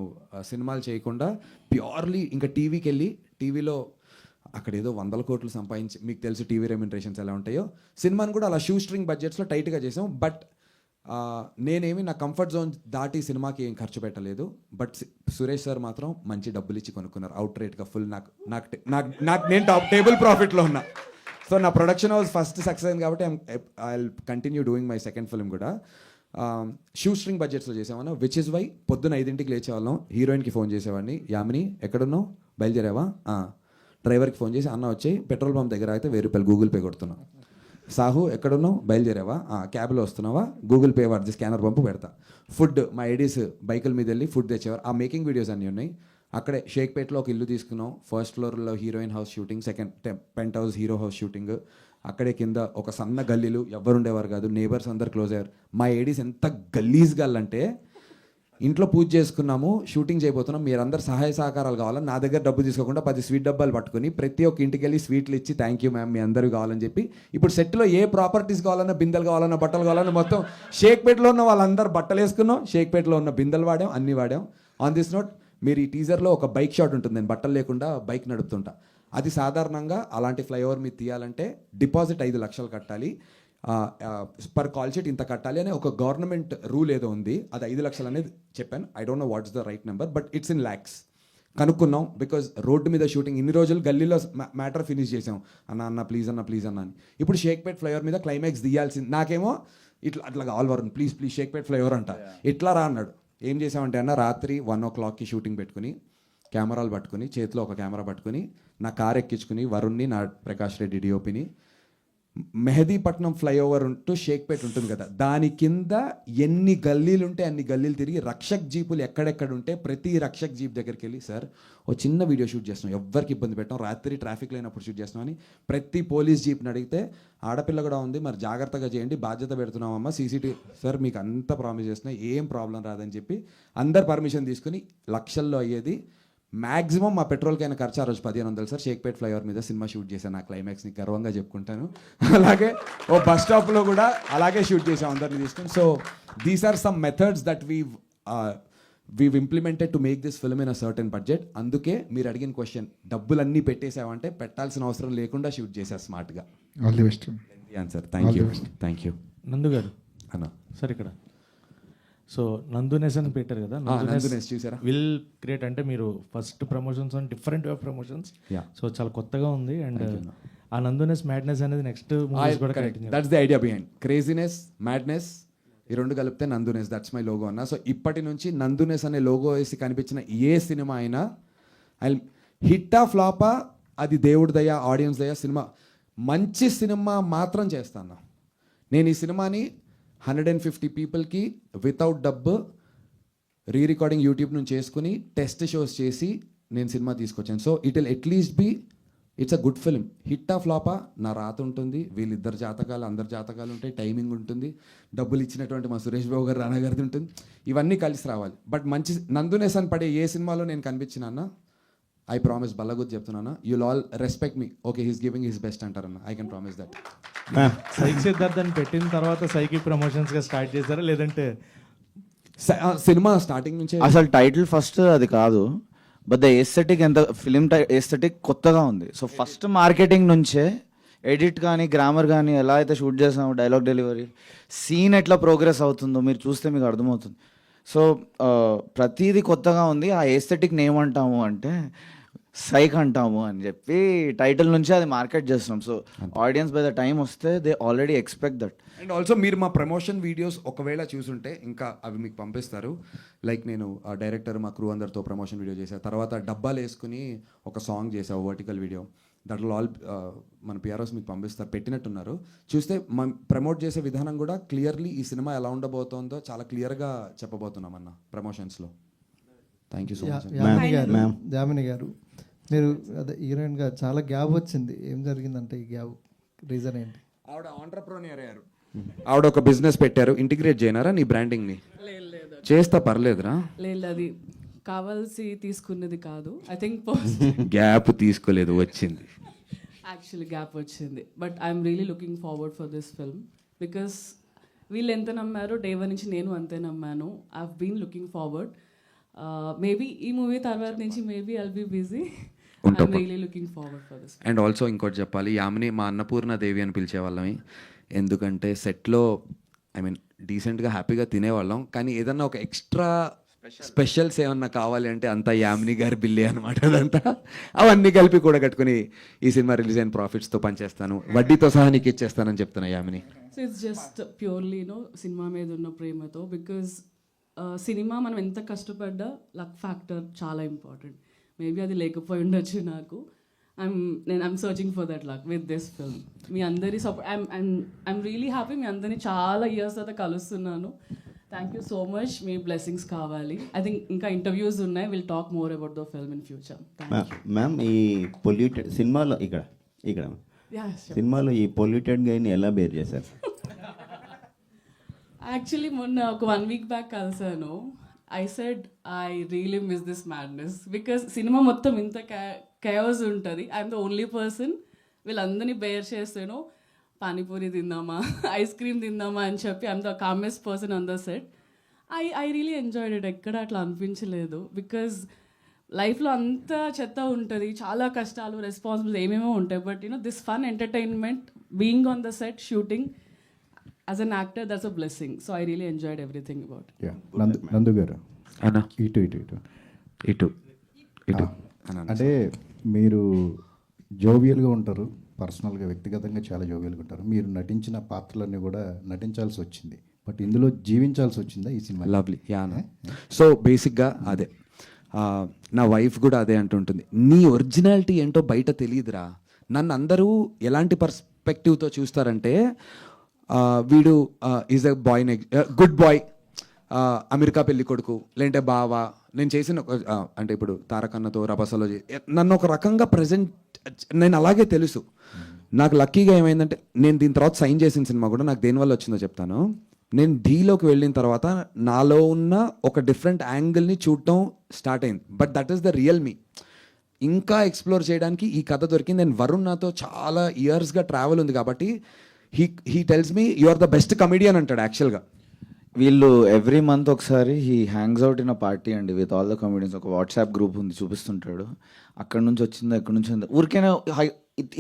సినిమాలు చేయకుండా ప్యూర్లీ ఇంకా టీవీకి వెళ్ళి టీవీలో అక్కడ ఏదో 100 కోట్లు సంపాదించి, మీకు తెలుసు టీవీ రెమ్యునరేషన్స్ ఎలా ఉంటాయో, సినిమాని కూడా అలా షూ స్ట్రింగ్ బడ్జెట్స్లో టైట్గా చేసాం. బట్ నేనేమి నా కంఫర్ట్ జోన్ దాటి సినిమాకి ఏం ఖర్చు పెట్టలేదు. బట్ సురేష్ సార్ మాత్రం మంచి డబ్బులు ఇచ్చి కొనుక్కున్నారు అవుట్ రేట్గా ఫుల్. నేను టేబుల్ ప్రాఫిట్లో ఉన్నా. సో నా ప్రొడక్షన్ హౌస్ ఫస్ట్ సక్సెస్ అయింది కాబట్టి I continue doing my second film కూడా షూ స్ట్రింగ్ బడ్జెట్స్లో చేసామన్నా. విచ్ ఇస్ వై పొద్దున 5ంటికి లేచేవాళ్ళం, హీరోయిన్కి ఫోన్ చేసేవాడిని, యామిని ఎక్కడున్నావు, బయలుదేరావా, డ్రైవర్కి ఫోన్ చేసి అన్న వచ్చి పెట్రోల్ పంప్ దగ్గర అయితే 1000 రూపాయలు గూగుల్ పే కొడుతున్నాం. సాహు ఎక్కడున్నావు, బయలుదేరావా, క్యాబ్లో వస్తున్నావా, గూగుల్ పే వాడిది స్కానర్ పంపు పెడతా. ఫుడ్ మా ఐడీస్ బైకుల మీద వెళ్ళి ఫుడ్ తెచ్చేవారు. ఆ మేకింగ్ వీడియోస్ అన్నీ ఉన్నాయి. అక్కడే షేక్పేట్లో ఒక ఇల్లు తీసుకున్నాం. ఫస్ట్ ఫ్లోర్లో heroine house shooting, second penthouse hero house shooting. అక్కడే కింద ఒక సన్న గల్లీలు, ఎవ్వరు ఉండేవారు కాదు, నేబర్స్ అందరు క్లోజ్ అయ్యారు. మా ఏడీస్ ఎంత గల్లీస్ గల్లంటే, ఇంట్లో పూజ చేసుకున్నాము, షూటింగ్ చేయబోతున్నాం, మీరందరూ సహాయ సహకారాలు కావాలని నా దగ్గర డబ్బు తీసుకోకుండా 10 స్వీట్ డబ్బాలు పట్టుకుని ప్రతి ఒక్క ఇంటికి వెళ్ళి స్వీట్లు ఇచ్చి థ్యాంక్ యూ మ్యామ్ మీ అందరూ కావాలని చెప్పి, ఇప్పుడు సెట్లో ఏ ప్రాపర్టీస్ కావాలన్నా, బిందెలు కావాలన్నా, బట్టలు కావాలన్నా మొత్తం షేక్పేట్లో ఉన్న వాళ్ళందరూ బట్టలు వేసుకున్నాం, షేక్పేట్లో ఉన్న బిందెలు వాడాం, అన్నీ వాడాం. ఆన్ దిస్ నోట్, మీరు ఈ టీజర్లో ఒక బైక్ షాట్ ఉంటుంది, నేను బట్టలు లేకుండా బైక్ నడుపుతుంటా. అది సాధారణంగా అలాంటి ఫ్లైఓవర్ మీద తీయాలంటే డిపాజిట్ 5 లక్షలు కట్టాలి, పర్ కాల్ షీట్ ఇంత కట్టాలి అనే ఒక గవర్నమెంట్ రూల్ ఏదో ఉంది. అది 5 లక్షలు అనేది చెప్పాను. I don't know what's the right number, but it's in lakhs. కనుక్కున్నాం, బికాజ్ రోడ్డు మీద షూటింగ్ ఇన్ని రోజులు గల్లీలో మ్యాటర్ ఫినిష్ చేసాం. అన్న ప్లీజ్ అన్న అని. ఇప్పుడు షేక్పేట్ ఫ్లైఓవర్ మీద క్లైమాక్స్ తీయాల్సింది. నాకేమో అట్లా కావాలి వరుణ్, ప్లీజ్ షేక్పేట్ ఫ్లైఓవర్ అంట, ఇట్లా రా అన్నాడు. ఏం చేసామంటే అన్న, రాత్రి 1 o'clockకి షూటింగ్ పెట్టుకుని, కెమెరాలు పట్టుకుని, చేతిలో ఒక కెమెరా పట్టుకుని, నా కార్ ఎక్కించుకుని, వరుణ్ని, నా ప్రకాష్ రెడ్డి డిఓపిని, మెహదీపట్నం ఫ్లైఓవర్ ఉంటూ షేక్పేట్ ఉంటుంది కదా, దాని కింద ఎన్ని గల్లీలు ఉంటే అన్ని గల్లీలు తిరిగి రక్షక్ జీపులు ఎక్కడెక్కడ ఉంటే ప్రతి రక్షక్ జీప్ దగ్గరికి వెళ్ళి, సార్ ఓ చిన్న వీడియో షూట్ చేస్తున్నాం, ఎవ్వరికి ఇబ్బంది పెట్టాం, రాత్రి ట్రాఫిక్ లేనప్పుడు షూట్ చేస్తున్నాం అని ప్రతి పోలీస్ జీప్ని అడిగితే, ఆడపిల్ల కూడా ఉంది మరి జాగ్రత్తగా చేయండి, బాధ్యత పెడుతున్నామమ్మా, సీసీటీవీ సార్ మీకు అంతా ప్రామిస్ చేస్తున్నా, ఏం ప్రాబ్లం రాదని చెప్పి అందరు పర్మిషన్ తీసుకుని లక్షల్లో అయ్యేది. మ్యాక్సిమం మా పెట్రోల్కైనా ఖర్చు ఆ రోజు 1500 సార్. షేక్పేట్ ఫ్లైఓవర్ మీద సినిమా షూట్ చేశాను, నా క్లైమాక్స్ని గర్వంగా చెప్పుకుంటాను. అలాగే ఓ బస్ స్టాప్లో కూడా అలాగే షూట్ చేసాం అందరిని తీసుకుని. So these are some methods that we've implemented to make this film in a certain budget. అందుకే మీరు అడిగిన క్వశ్చన్, డబ్బులన్నీ పెట్టేసామంటే పెట్టాల్సిన అవసరం లేకుండా షూట్ చేశా స్మార్ట్గా. All the best answer. Thank you నందు గారు అన్న. సార్ ఇక్కడ సో నందునెస్ అని పెట్టారు కదా, నందునెస్ చూసారా? విల్ క్రియేట్ అంటే మీరు first promotions and different way of promotions, so చాలా కొత్తగా ఉంది. అండ్ ఆ నందునెస్ మ్యాడ్నెస్ అనేది నెక్స్ట్ మూవీస్ కూడా continue. That's the idea behind craziness, madness, ఈ రెండు కలిపితే నందునెస్. దట్స్ మై లోగో అన్న. సో ఇప్పటి నుంచి నందునెస్ అనే లోగో వేసి కనిపించిన ఏ సినిమా అయినా ఐ హిట్టా ఫ్లాపా అది దేవుడి దయ, ఆడియన్స్ దయ. సినిమా మంచి సినిమా మాత్రం చేస్తాను నేను. ఈ సినిమాని 150 పీపుల్కి వితౌట్ డబ్బు రికార్డింగ్ యూట్యూబ్ నుంచి చేసుకుని టెస్ట్ షోస్ చేసి నేను సినిమా తీసుకొచ్చాను. So it will at least be it's a good film. Hit of ఫ్లాపా నా రాత ఉంటుంది, వీళ్ళిద్దరు జాతకాలు, అందరి జాతకాలు ఉంటాయి, టైమింగ్ ఉంటుంది, డబ్బులు ఇచ్చినటువంటి మా సురేష్ బాబు గారు, రానా గారిది ఉంటుంది, ఇవన్నీ కలిసి రావాలి. బట్ మంచి నందునెస్ అని పడే ఏ సినిమాలో నేను కనిపించినా ఐ ప్రామిస్, బల్లగుద్ది చెప్తున్నాను, you'll all respect me. Okay he's giving his best అంటారన్న, ఐ కెన్ ప్రామిస్ దట్. సైకి సిద్ధార్థ్ అని పెట్టిన తర్వాత సైకి ప్రమోషన్స్గా స్టార్ట్ చేశారా, లేదంటే సినిమా స్టార్టింగ్ నుంచే అసలు టైటిల్ ఫస్ట్ అది కాదు, బట్ ద ఎస్థెటిక్ ఎంత ఫిలిం ఎస్థెటిక్ కొత్తగా ఉంది. సో ఫస్ట్ మార్కెటింగ్ నుంచే ఎడిట్ కానీ గ్రామర్ కానీ ఎలా అయితే షూట్ చేసామో, డైలాగ్ డెలివరీ, సీన్ ఎట్లా ప్రోగ్రెస్ అవుతుందో మీరు చూస్తే మీకు అర్థమవుతుంది. సో ప్రతిదీ కొత్తగా ఉంది. ఆ ఎస్థెటిక్ని ఏమంటాము అంటే సైక్ అంటాము అని చెప్పి టైటిల్ నుంచే అది మార్కెట్ చేస్తున్నాం. So audience by the time వస్తే they already expect that. And also మీరు మా ప్రమోషన్ వీడియోస్ ఒకవేళ చూసుంటే ఇంకా అవి మీకు పంపిస్తారు. లైక్ నేను డైరెక్టర్ మా క్రూ అందరితో ప్రమోషన్ వీడియో చేశాను. తర్వాత డబ్బాలు వేసుకుని ఒక సాంగ్ చేసావు, వర్టికల్ వీడియో. దాంట్లో ఆల్ మన పిఆర్ఓస్ మీకు పంపిస్తారు, పెట్టినట్టున్నారు. చూస్తే మనం ప్రమోట్ చేసే విధానం కూడా క్లియర్లీ ఈ సినిమా ఎలా ఉండబోతోందో చాలా క్లియర్గా చెప్పబోతున్నాం అన్న ప్రమోషన్స్లో. Thank you so much. Jamini garu, మీరు అదే హీరోయిన్గా చాలా గ్యాప్ వచ్చింది. ఏం జరిగిందంటే ఈ గ్యాప్ రీజన్ ఏంటి? ఆవిడ ఆంటర్ప్రెన్యూర్ అయ్యారు, ఆవిడ ఒక బిజినెస్ పెట్టారు. ఇంటిగ్రేట్ చేయనారా నీ బ్రాండింగ్ని? చేస్తా, పర్లేదురా. లేదు, అది కావాల్సి తీసుకున్నది కాదు. ఐ థింక్ గ్యాప్ తీసుకోలేదు, వచ్చింది. యాక్చువల్లీ గ్యాప్ వచ్చింది. But I'm really looking forward for this film because వీళ్ళు ఎంత నమ్మారో డే వన్ నుంచి నేను అంతే నమ్మాను. I been looking forward. Maybe ఈ మూవీ తర్వాత నుంచి maybe I'll be busy. I'm really looking forward for this. And also ఇంకోటి చెప్పాలి, యామిని మా అన్నపూర్ణ దేవి అని పిలిచేవాళ్ళమి. ఎందుకంటే సెట్లో ఐ మీన్ డీసెంట్గా హ్యాపీగా తినేవాళ్ళం, కానీ ఏదన్నా ఒక ఎక్స్ట్రా స్పెషల్స్ ఏమన్నా కావాలి అంటే అంతా యామిని గారి బిల్లే అనమాట. అదంతా అవన్నీ కలిపి కూడా కట్టుకుని ఈ సినిమా రిలీజ్ అయిన ప్రాఫిట్స్తో పనిచేస్తాను, వడ్డీతో సహా నీకు ఇచ్చేస్తానని చెప్తున్నా Yamini. So it's just purely cinema మీద ఉన్న ప్రేమతో. బికాజ్ సినిమా మనం ఎంత కష్టపడ్డా లక్ ఫ్యాక్టర్ చాలా ఇంపార్టెంట్. మేబీ అది లేకపోయి ఉండొచ్చు నాకు. I'm searching for that luck with this film. మీ అందరి సపోర్ట్, ఐఎమ్ రియలీ హ్యాపీ. మీ అందరినీ చాలా ఇయర్స్ తర్వాత కలుస్తున్నాను. Thank you so much. మీ బ్లెస్సింగ్స్ కావాలి. ఐ థింక్ ఇంకా ఇంటర్వ్యూస్ ఉన్నాయి. Will talk more about the film in future. Ma'am, ఈ పొల్యూటెడ్ సినిమాలో ఇక్కడ సినిమాలో ఈ పొల్యూటెడ్ గైని ఎలా బేర్ చేశారు? యాక్చువల్లీ మొన్న ఒక 1 week బ్యాక్ కలిసాను. I said I really miss this madness because cinema మొత్తం ఇంత కయాస్ ఉంటుంది. ఐఎమ్ ద ఓన్లీ పర్సన్ వీళ్ళందరినీ బేర్ చేస్తాను. పానీపూరి తిందామా, ఐస్ క్రీమ్ తిందామా అని చెప్పి I'm the calmest person on the set. I really enjoyed it. ఎక్కడ అట్లా అనిపించలేదు బికాజ్ లైఫ్లో అంత చెత్త ఉంటుంది, చాలా కష్టాలు, రెస్పాన్సిబుల్స్ ఏమేమో ఉంటాయి. But this fun entertainment, being on the set, shooting as an actor, that's a blessing. So I really enjoyed everything about it. నందు గారు, అన్నా ఇటు ఇటు ఇటు ఇటు ఇటు అంటే మీరు జోవియల్గా ఉంటారు, పర్సనల్గా వ్యక్తిగతంగా చాలా జోవియల్గా ఉంటారు. మీరు నటించిన పాత్రలన్నీ కూడా నటించాల్సి వచ్చింది, బట్ ఇందులో జీవించాల్సి వచ్చిందా ఈ సినిమా? లవ్లీ. యానా సో బేసిక్గా అదే నా వైఫ్ కూడా అదే అంటుంటుంది, నీ ఒరిజినాలిటీ ఏంటో బయట తెలియదురా. నన్ను అందరూ ఎలాంటి పర్స్పెక్టివ్తో చూస్తారంటే వీడు is a boy, good boy, America పెళ్లి కొడుకు, లేదంటే బావా. నేను చేసిన అంటే ఇప్పుడు తారకన్నతో రభసలో నన్ను ఒక రకంగా ప్రజెంట్, నేను అలాగే తెలుసు. నాకు లక్కీగా ఏమైందంటే నేను దీని తర్వాత సైన్ చేసిన సినిమా కూడా నాకు దేనివల్ల వచ్చిందో చెప్తాను. నేను డీలోకి వెళ్ళిన తర్వాత నాలో ఉన్న ఒక డిఫరెంట్ యాంగిల్ని చూడటం స్టార్ట్ అయింది. But that is the real me. ఇంకా ఎక్స్ప్లోర్ చేయడానికి ఈ కథ దొరికింది. నేను వరుణ్ నాతో చాలా ఇయర్స్గా ట్రావెల్ ఉంది కాబట్టి he tells me you are the best comedian అంటాడు. యాక్చువల్గా వీళ్ళు ఎవ్రీ మంత్ ఒకసారి he hangs out in a party అండి విత్ ఆల్ ద కమెడియన్స్. ఒక వాట్సాప్ గ్రూప్ ఉంది, చూపిస్తుంటాడు. అక్కడ నుంచి వచ్చిందో ఎక్కడి నుంచి వచ్చిందో ఊరికైనా.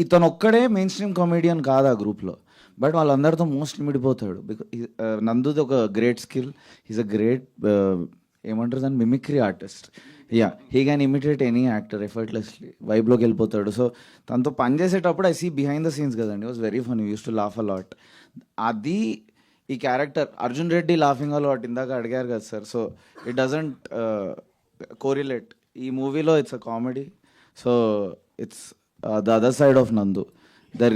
ఇతను ఒక్కడే మెయిన్ స్ట్రీమ్ కమెడియన్ కాదు ఆ గ్రూప్లో, బట్ వాళ్ళందరితో మోస్ట్ మిడిపోతాడు. బికాజ్ నందుది ఒక great skill. Is a great ఏమంటారు దాన్ని, mimicry artist. Yeah, he can imitate any actor effortlessly. వైబ్లోకి వెళ్ళిపోతాడు. సో తనతో పని చేసేటప్పుడు I see behind the scenes కదండి, was very fun, use to laugh a lot. అది ఈ character Arjun Reddy laughing a lot ఇందాక అడిగారు కదా sir. So it doesn't correlate. ఈ మూవీలో it's a comedy. So it's the other side of Nandu. The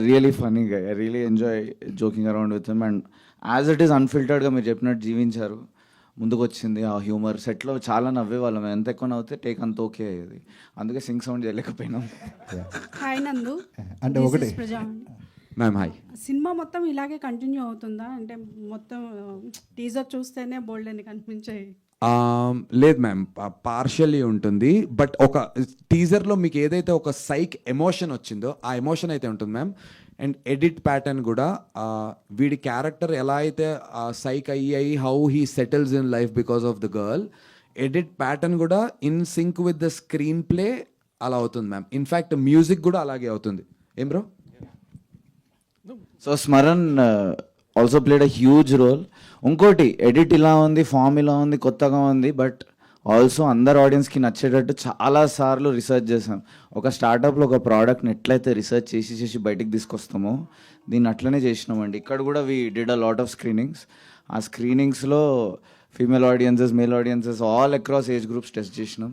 really funny guy. I really enjoy joking around with him. And as it is అన్ఫిల్టర్డ్గా మీరు చెప్పినట్టు జీవించారు. ముందుకు వచ్చింది ఆ హ్యూమర్. సెట్లో చాలా నవ్వేవాళ్ళం. ఎంత ఎక్కువ నవ్వుతే టేక్ అంత ఓకే అయ్యేది. అందుకే సింగ్ సౌండ్ చేయలేకపోయినాం. హాయ్ నందు, అంటే ఒకటి మ్యామ్ హాయ్. సినిమా మొత్తం ఇలాగే కంటిన్యూ అవుతుందా? అంటే మొత్తం టీజర్ చూస్తేనే బోల్డ్ అని కనిపించాయి. లేదు మ్యామ్, పార్షియల్లీ ఉంటుంది. బట్ ఒక టీజర్లో మీకు ఏదైతే ఒక సైక్ ఎమోషన్ వచ్చిందో ఆ ఎమోషన్ అయితే ఉంటుంది మ్యామ్. అండ్ ఎడిట్ ప్యాటర్న్ కూడా వీడి క్యారెక్టర్ ఎలా అయితే సైక్ అయ్యి how he settles in life because of the girl, edit pattern కూడా in sync with the screenplay అలా అవుతుంది మ్యామ్. ఇన్ఫ్యాక్ట్ మ్యూజిక్ కూడా అలాగే అవుతుంది. ఏం bro? So Smaran also played a huge role. ఇంకోటి ఎడిట్ ఇలా ఉంది, ఫామ్ ఇలా ఉంది, కొత్తగా ఉంది, బట్ ఆల్సో అందరు ఆడియన్స్కి నచ్చేటట్టు చాలాసార్లు రీసెర్చ్ చేసాం. ఒక స్టార్టప్లో ఒక ప్రోడక్ట్ని ఎట్లయితే రీసెర్చ్ చేసి బయటికి తీసుకొస్తామో దీన్ని అట్లనే చేసినామండి. ఇక్కడ కూడా we did a lot of screenings. ఆ స్క్రీనింగ్స్లో female audiences, male audiences all across age groups test చేసినాం.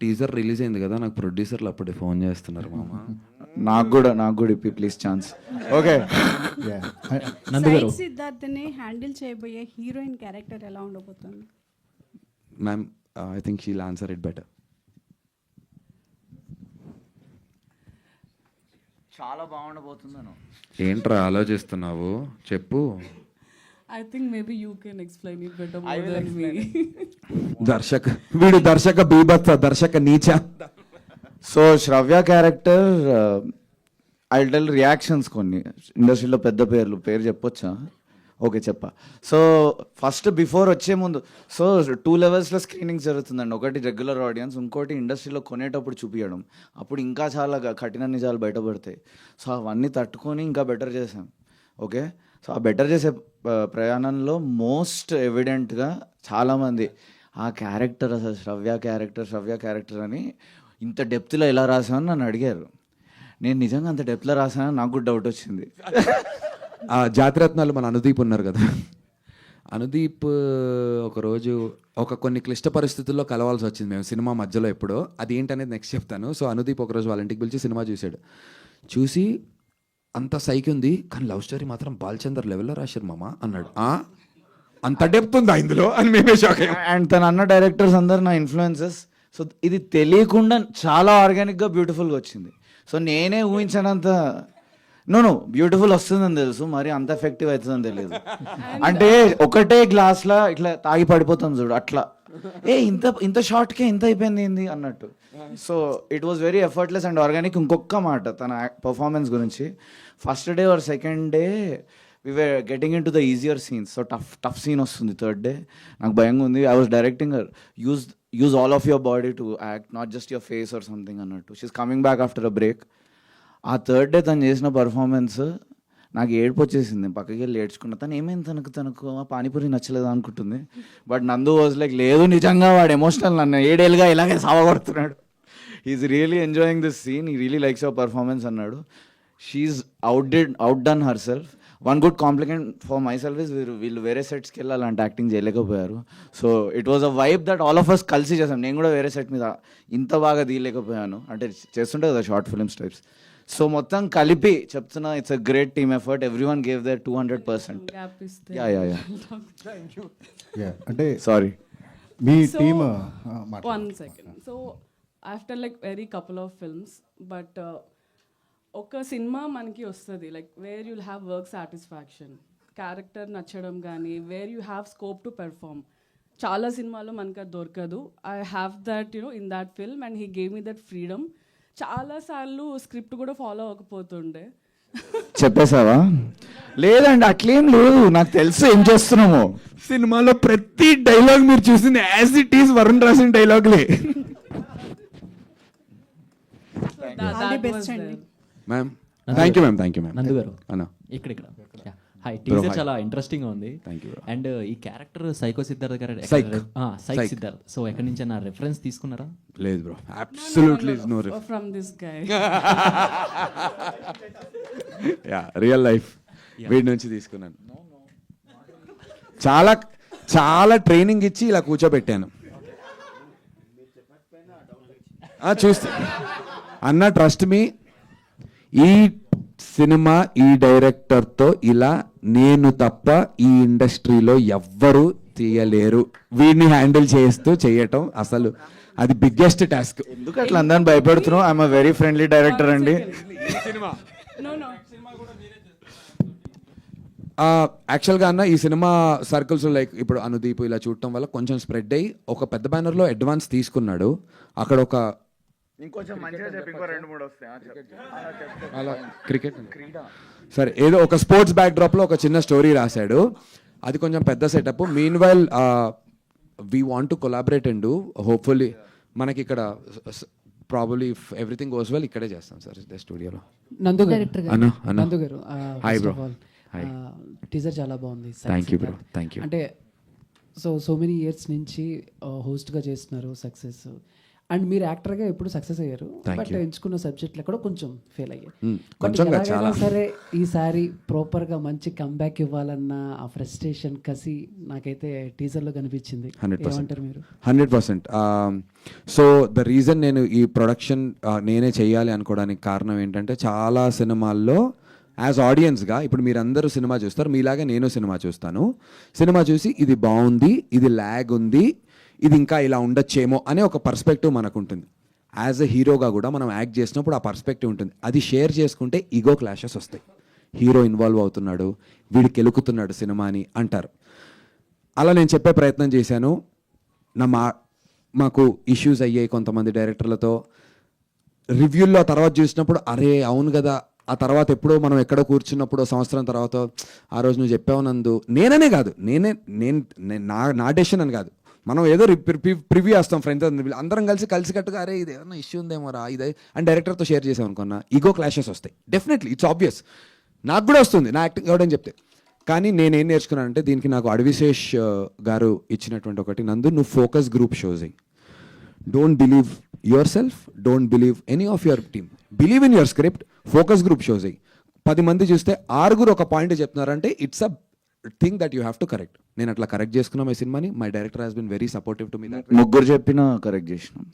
టీజర్ రిలీజ్ అయింది కదా, నాకు ప్రొడ్యూసర్లు అప్పుడే ఫోన్ చేస్తున్నారు మామ. నాకు కూడా ఇప్పి ప్లీజ్ ఛాన్స్. ఓకే, సైక్ సిద్ధార్థని హ్యాండిల్ చేయబోయే హీరోయిన్ క్యారెక్టర్ ఎలా ఉండబోతుంది? Ma'am I think she'll answer it better. చాలా బాగుండబోతుందను. ఏంట్రా ఆలోచిస్తున్నావు, చెప్పు. I think maybe you can explain it better more than me. దర్శక బీభత్స, దర్శక నీచ. So Shravya character I tell reactions కొన్ని ఇండస్ట్రీలో పెద్ద పేరు చెప్పొచ్చా? ఓకే చెప్పా. సో ఫస్ట్ బిఫోర్ వచ్చే ముందు 2 లెవెల్స్లో స్క్రీనింగ్ జరుగుతుందండి. ఒకటి రెగ్యులర్ ఆడియన్స్, ఇంకోటి ఇండస్ట్రీలో కొనేటప్పుడు చూపించడం. అప్పుడు ఇంకా చాలా కఠిన నిజాలు బయటపడతాయి. సో అవన్నీ తట్టుకొని ఇంకా బెటర్ చేసాం. ఓకే, సో ఆ బెటర్ చేసే ప్రయాణంలో మోస్ట్ ఎవిడెంట్గా చాలామంది ఆ క్యారెక్టర్ అసలు శ్రవ్య క్యారెక్టర్ అని ఇంత డెప్త్లో ఎలా రాసామని నన్ను అడిగారు. నేను నిజంగా అంత డెప్త్లో రాసానని నాకు కూడా డౌట్ వచ్చింది. జాతిరత్నాలు మన అనుదీప్ ఉన్నారు కదా, అనుదీప్ ఒకరోజు కొన్ని క్లిష్ట పరిస్థితుల్లో కలవాల్సి వచ్చింది మేము సినిమా మధ్యలో ఎప్పుడో. అది ఏంటనేది నెక్స్ట్ చెప్తాను. సో అనుదీప్ ఒకరోజు వాళ్ళ ఇంటికి పిలిచి సినిమా చూశాడు. చూసి అంత సైకి ఉంది కానీ లవ్ స్టోరీ మాత్రం బాలచందర్ లెవెల్లో రాశారు మామ అన్నాడు. అంత డెప్త్ ఉందా ఇందులో అని మేమే షాక్ అయ్యాం. అండ్ తన అన్న డైరెక్టర్స్ అందరు నా ఇన్ఫ్లుయెన్సెస్. సో ఇది తెలియకుండా చాలా ఆర్గానిక్గా బ్యూటిఫుల్గా వచ్చింది. సో నేనే ఊహించినంత బ్యూటిఫుల్ వస్తుందని తెలుసు, మరి అంత ఎఫెక్టివ్ అవుతుందని తెలియదు. అంటే ఒకటే గ్లాస్లో ఇట్లా తాగి పడిపోతాం చూడు, అట్లా ఇంత షార్ట్కే ఇంత అయిపోయింది ఏంది అన్నట్టు. So it was very effortless and organic. ఇంకొక మాట తన పర్ఫార్మెన్స్ గురించి, first day or second day we were getting into the easier scenes. So tough scene వస్తుంది థర్డ్ డే. నాకు భయంగా ఉంది. I was directing her, use all of your body to act, not just your face or something అన్నట్టు. She's coming back after a break. ఆ third day తను చేసిన performance నాకు ఏడుపు వచ్చేసింది. పక్కకి వెళ్ళి ఏడ్చుకున్నా. తను ఏమైంది, తనకు ఆ పానీపూరి నచ్చలేదు అనుకుంటుంది. బట్ నందు వాజ్ లైక్, లేదు నిజంగా వాడు ఎమోషనల్, నన్ను 7 ఏళ్ళుగా ఇలాగే సావగొడుతున్నాడు. He's really enjoying this scene, he really likes your performance అన్నాడు. She's outdone herself. One good compliment for myself is వీళ్ళు వేరే సెట్స్కి వెళ్ళి అలాంటి యాక్టింగ్ చేయలేకపోయారు. So it was a vibe that all of us కలిసి చేసాం. నేను కూడా వేరే సెట్ మీద ఇంత బాగా తీయలేకపోయాను, అంటే చేస్తుంటే కదా షార్ట్ ఫిల్మ్స్ టైప్స్. సో మొత్తం కలిపి చెప్తున్నా, it's a great team effort. Everyone gave there 200%. అంటే sorry me So, team 1 second. So after like very couple of films, but ఒక సినిమా మనకి వస్తుంది like where you'll have work satisfaction, character నచ్చడం కానీ where you have scope to perform. చాలా సినిమాలో మనకు అది దొరకదు. I have that in that film and he gave me that freedom. చాలాసార్లు స్క్రిప్ట్ కూడా ఫాలో అవ్వకపోతుండే. చెప్పేసావా? లేదండి అట్లేం లేదు, నాకు తెలుసు ఏం చేస్తున్నాము. సినిమాలో ప్రతి డైలాగ్ మీరు చూసింది యాజ్ ఇట్ ఈస్ వరుణ్ రాసిన డైలాగ్లే. Ma'am thank you ma'am. Nandu garu అన్న ఇక్కడ హాయ్, టీజర్ చాలా ఇంట్రెస్టింగ్ గా ఉంది. అండ్ ఈ క్యారెక్టర్ సైకో సిద్ధార్థ్ గారు సైక్ సిద్ధార్థ్. సో ఎక్కడి నుంచి నా రెఫరెన్స్ తీసుకున్నారా? లేదు bro, absolutely no reference from this guy. Yeah, real life వీడి నుంచి తీసుకున్నాను. చాలా చాలా ట్రైనింగ్ ఇచ్చి ఇలా కూర్చోబెట్టాను. చూస్తే అన్న ట్రస్ట్ మీ, ఈ సినిమా ఈ డైరెక్టర్తో ఇలా నేను తప్ప ఈ ఇండస్ట్రీలో ఎవ్వరూ తీయలేరు. వీడిని హ్యాండిల్ చేస్తూ చేయటం అసలు అది బిగ్గెస్ట్ టాస్క్. ఎందుకు అట్లా అందరిని భయపెడుతున్నావు? ఐఎమ్ వెరీ ఫ్రెండ్లీ డైరెక్టర్ అండి. యాక్చువల్గా అన్న ఈ సినిమా సర్కిల్స్ లైక్ ఇప్పుడు అనుదీప్ ఇలా చూడటం వల్ల కొంచెం స్ప్రెడ్ అయ్యి ఒక పెద్ద బ్యానర్లో అడ్వాన్స్ తీసుకున్నాడు. అక్కడ ఒక ఇంకొంచెం మంచిగా చెప్పి ఇంకో 2-3 వస్తాయి. అలా క్రికెట్ సరే, ఏదో ఒక స్పోర్ట్స్ బ్యాక్డ్రాప్లో ఒక చిన్న స్టోరీ రాశాడు. అది కొంచెం పెద్ద setup. Mean while we want to collaborate and do hopefully మనకి ఇక్కడ probably if everything goes well ఇక్కడే చేస్తాం సార్ స్టూడియోలో. నందు గారు హాయ్ బ్రో. టీజర్ చాలా బాగుంది. Thank you bro, thank you. అంటే సో మెనీ ఇయర్స్ నుంచి హోస్ట్గా చేస్తున్నారు, సక్సెస్. అండ్ మీరు యాక్టర్గా ఎప్పుడు సక్సెస్ అయ్యారు, బట్ ఎంచుకున్న సబ్జెక్ట్లో కూడా కొంచెం ఫెయిల్ అయ్యారు. కొంచెం ఎలాగైనా సరే ఈసారి ప్రాపర్గా మంచి కంబ్యాక్ ఇవ్వాలన్న ఆ ఫ్రస్ట్రేషన్, కసి నాకైతే టీజర్లో కనిపించింది. ఏమంటారు మీరు? 100%. సో ద రీజన్ నేను ఈ ప్రొడక్షన్ నేనే చేయాలి అనుకోవడానికి కారణం ఏంటంటే, చాలా సినిమాల్లో యాజ్ ఆడియన్స్గా ఇప్పుడు మీరందరూ సినిమా చూస్తారు, మీలాగే నేను సినిమా చూస్తాను. సినిమా చూసి ఇది బాగుంది, ఇది ల్యాగ్ ఉంది, ఇది ఇంకా ఇలా ఉండొచ్చేమో అనే ఒక పర్స్పెక్టివ్ మనకు ఉంటుంది. యాజ్ ఎ హీరోగా కూడా మనం యాక్ట్ చేసినప్పుడు ఆ పర్స్పెక్టివ్ ఉంటుంది. అది షేర్ చేసుకుంటే ఈగో క్లాషెస్ వస్తాయి. హీరో ఇన్వాల్వ్ అవుతున్నాడు, వీడికి ఎలుకుతున్నాడు సినిమా అని అంటారు. అలా నేను చెప్పే ప్రయత్నం చేశాను. మాకు ఇష్యూస్ అయ్యాయి కొంతమంది డైరెక్టర్లతో. రివ్యూల్లో తర్వాత చూసినప్పుడు అరే అవును కదా, ఆ తర్వాత ఎప్పుడో మనం ఎక్కడో కూర్చున్నప్పుడు సంవత్సరం తర్వాత ఆ రోజు నువ్వు చెప్పావు నందు, నేననే కాదు, నేను నా డెసిషన్ అని కాదు, మనం ఏదో ప్రివ్యూ వేస్తాం ఫ్రెండ్స్ అందరం కలిసికట్టుగా అరే ఇది ఏమన్నా ఇష్యూ ఉందేమో రా ఇదే అని డైరెక్టర్తో షేర్ చేసాం అనుకున్నా, ఈగో క్లాషెస్ వస్తాయి. డెఫినెట్లీ ఇట్స్ ఆబ్వియస్, నాకు కూడా వస్తుంది నా యాక్టింగ్ ఎవడని చెప్తే. కానీ నేనేం నేర్చుకున్నానంటే, దీనికి నాకు అడవిశేష్ గారు ఇచ్చినటువంటి ఒకటి, నందు నువ్వు ఫోకస్ గ్రూప్ షోస్ అయ్యి, don't believe yourself, don't believe any of your team, believe in your script, focus group shows అయ్యి. 10 మంది చూస్తే 6 ఒక పాయింట్ చెప్తున్నారంటే it's a thing that you have to correct. నేను అట్లా కరెక్ట్ చేసుకున్నాం ఈ సినిమాని. My director has been very supportive to me. ముగ్గురు చెప్పినా కరెక్ట్ చేసినాం.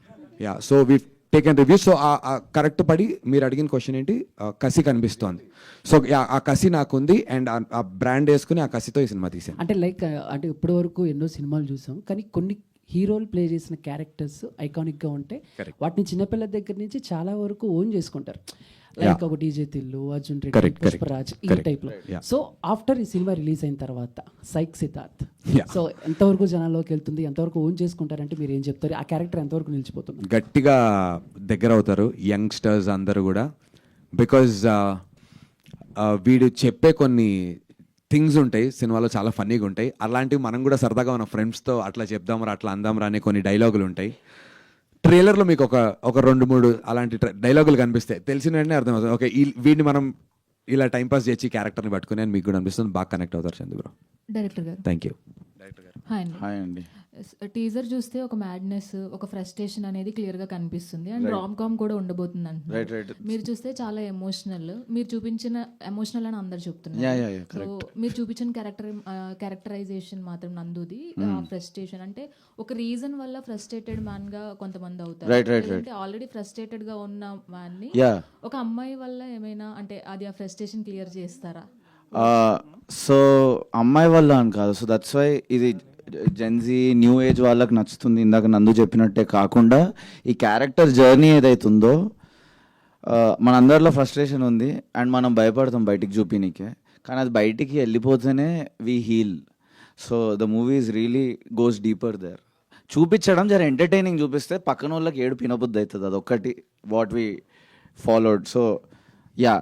Yeah, so we taken review. So ఆ కరెక్ట్ పడి మీరు అడిగిన క్వశ్చన్ ఏంటి, కసి కనిపిస్తోంది. సో ఆ కసి నాకుంది అండ్ ఆ బ్రాండ్ వేసుకుని ఆ కసితో ఈ సినిమా తీసాను. అంటే లైక్ అంటే ఇప్పటి వరకు ఎన్నో సినిమాలు చూసాం, కానీ కొన్ని హీరోలు ప్లే చేసిన క్యారెక్టర్స్ ఐకానిక్గా ఉంటాయి. వాటిని చిన్నపిల్లల దగ్గర నుంచి చాలా వరకు ఓన్ చేసుకుంటారు. లైక్ ఒక డీజే తిల్లు, అర్జున్ రెడ్డి, పుష్పరాజ్, ఈ టైప్లో. సో ఆఫ్టర్ ఈ సినిమా రిలీజ్ అయిన తర్వాత సైక్ సిద్ధార్థ్ సో ఎంతవరకు జనాల్లోకి వెళ్తుంది, ఎంతవరకు ఓన్ చేసుకుంటారంటే మీరు ఏం చెప్తారు? ఆ క్యారెక్టర్ ఎంతవరకు నిలిచిపోతుంది? గట్టిగా దగ్గర అవుతారు యంగ్స్టర్స్ అందరూ కూడా. బికాజ్ వీడు చెప్పే కొన్ని థింగ్స్ ఉంటాయి సినిమాలో, చాలా ఫన్నీగా ఉంటాయి. అలాంటివి మనం కూడా సరదాగా మన ఫ్రెండ్స్తో అట్లా చెప్దాంరా అట్లా అందాంరా అనే కొన్ని డైలాగులు ఉంటాయి. ట్రైలర్లో మీకు ఒక 2-3 అలాంటి డైలాగులు కనిపిస్తాయి. తెలిసిన వెంటనే అర్థమవుతుంది, ఓకే వీడిని మనం ఇలా టైంపాస్ చేసి క్యారెక్టర్ని పట్టుకుని అని మీకు కూడా అనిపిస్తుంది. బాగా కనెక్ట్ అవుతారు చందు బ్రో. డైరెక్టర్ గారు థ్యాంక్ యూ. హాయ్ అండి. టీజర్ చూస్తే ఒక మ్యాడ్నెస్, ఒక ఫ్రస్ట్రేషన్ అనేది క్లియర్ గా కనిపిస్తుంది. అండ్ రామ్ కామ్ కూడా ఉండబోతుంది అంటున్నారు. మీరు చూస్తే చాలా ఎమోషనల్, మీరు చూపించిన ఎమోషనల్ అని అందరు చెప్తున్నారు. సో మీరు చూపించిన క్యారెక్టరైజేషన్ మాత్రం నందుది ఫ్రస్ట్రేషన్ అంటే ఒక రీజన్ వల్ల ఫ్రస్ట్రేటెడ్ మ్యాన్ గా కొంతమంది అవుతారు. అంటే ఆల్రెడీ ఫ్రస్ట్రేటెడ్ గా ఉన్న మ్యాన్ ని ఒక అమ్మాయి వల్ల ఏమైనా అంటే అది ఆ ఫ్రస్ట్రేషన్ క్లియర్ చేస్తారా? సో అమ్మాయి వల్ల అని కాదు. సో దట్స్ వై ఇది జెన్జీ న్యూ ఏజ్ వాళ్ళకి నచ్చుతుంది. ఇందాక నందు చెప్పినట్టే కాకుండా ఈ క్యారెక్టర్ జర్నీ ఏదైతుందో, మనందరిలో ఫ్రస్ట్రేషన్ ఉంది అండ్ మనం భయపడతాం బయటికి చూపినీకే, కానీ అది బయటికి వెళ్ళిపోతేనే we heal. So the movies really goes deeper there. చూపించడం జర ఎంటర్టైనింగ్ చూపిస్తే పక్కన వాళ్ళకి ఏడు పినబుద్ధి అవుతుంది, అదొక్కటి what we followed. So yeah,